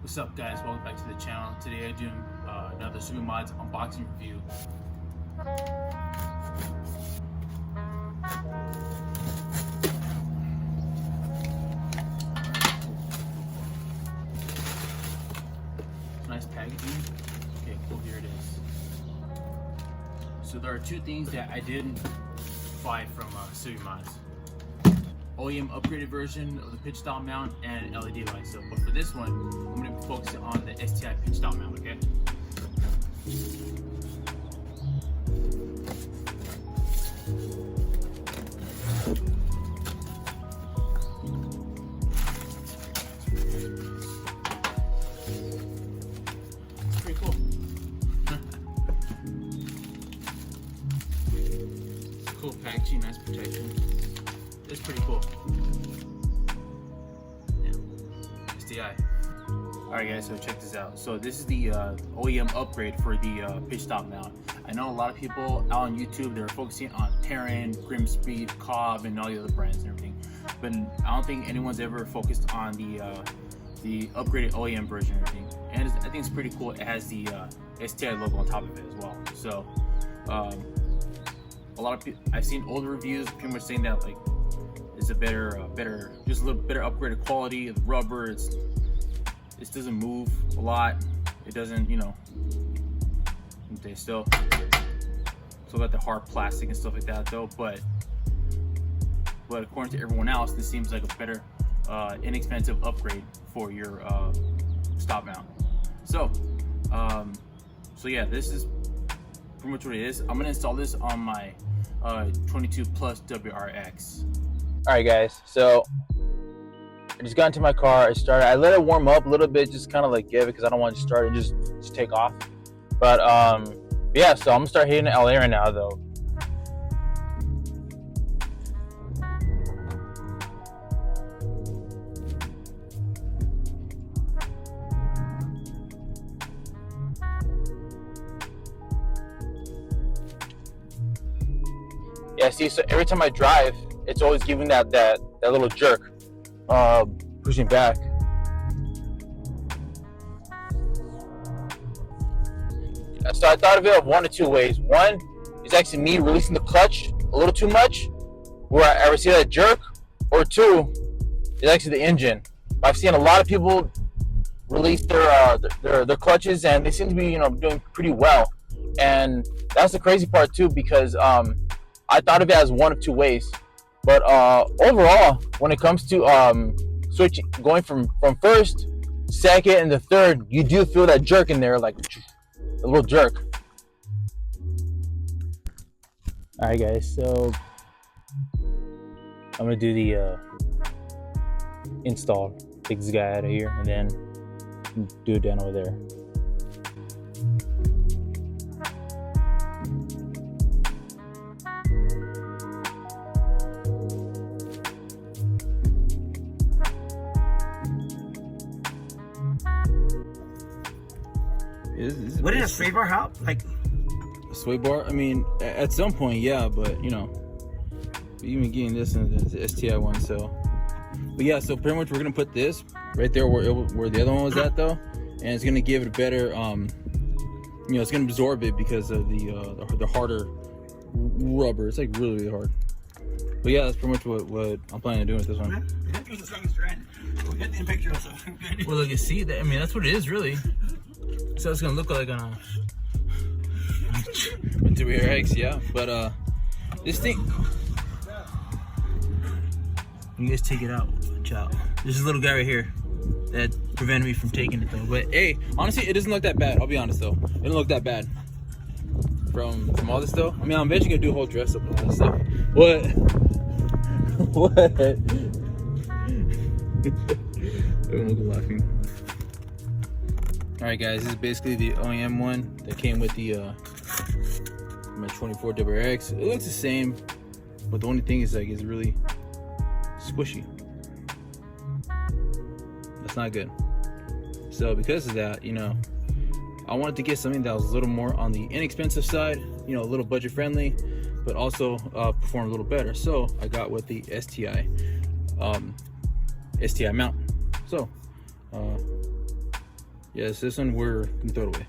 What's up, guys? Welcome back to the channel. Today I'm doing another Super Mods unboxing review. Nice packaging. Okay, cool. Here it is. So there are two things that I didn't buy from Super Mods: OEM upgraded version of the pitch style mount and LED light. So, but for this one, I'm going to be focusing on the STI pitch style mount. Okay. It's pretty cool. Cool packaging, nice protection. It's pretty cool. Yeah. STI. Alright guys, so check this out. So this is the OEM upgrade for the pitch stop mount. I know a lot of people out on YouTube, they're focusing on Terran, Grimspeed, Cobb, and all the other brands and everything. But I don't think anyone's ever focused on the upgraded OEM version and everything. And I think it's pretty cool. It has the STI logo on top of it as well. So a lot of people, I've seen older reviews pretty much saying that like it's a better, just a little better upgraded quality of the rubber. It doesn't move a lot. It doesn't, you know, they still got the hard plastic and stuff like that though. But according to everyone else, this seems like a better, inexpensive upgrade for your stop mount. So yeah, this is pretty much what it is. I'm gonna install this on my 22 Plus WRX. All right, guys. So I just got into my car. I let it warm up a little bit, just kind of like give it because I don't want to start and just take off. But yeah. So I'm gonna start hitting LA right now, though. Yeah, see, so every time I drive, it's always giving that little jerk, pushing back. So I thought of it of one of two ways. One is actually me releasing the clutch a little too much, where I ever see that jerk, or two is actually the engine. I've seen a lot of people release their clutches, and they seem to be, you know, doing pretty well. And that's the crazy part too, because I thought of it as one of two ways. But overall, when it comes to switching, going from first, second, and the third, you do feel that jerk in there, like a little jerk. All right, guys. So I'm gonna do the install. Take this guy out of here, and then do it down over there. Wouldn't a sway bar help? Like a sway bar? I mean, at some point, yeah, but you know, even getting this in the STI one. So, but yeah, so pretty much we're gonna put this right there where the other one was at, though, and it's gonna give it a better, you know, it's gonna absorb it because of the harder rubber. It's like really hard. But yeah, that's pretty much what I'm planning on doing with this one. Well, look, you see that? I mean, that's what it is, really. So it's gonna look like on a WRX, yeah. But this thing, you guys take it out. Watch out. There's a little guy right here that prevented me from taking it though. But hey, honestly, it doesn't look that bad. I'll be honest though, it doesn't look that bad from all this though. I mean, I'm eventually gonna do a whole dress up and all this stuff. What? What? Everyone was laughing. Alright guys, this is basically the OEM one that came with the my 24 WRX. It looks the same, but the only thing is like it's really squishy. That's not good. So because of that, you know, I wanted to get something that was a little more on the inexpensive side, you know, a little budget friendly, but also perform a little better. So I got with the STI mount. So Yes, this one we're can throw it away.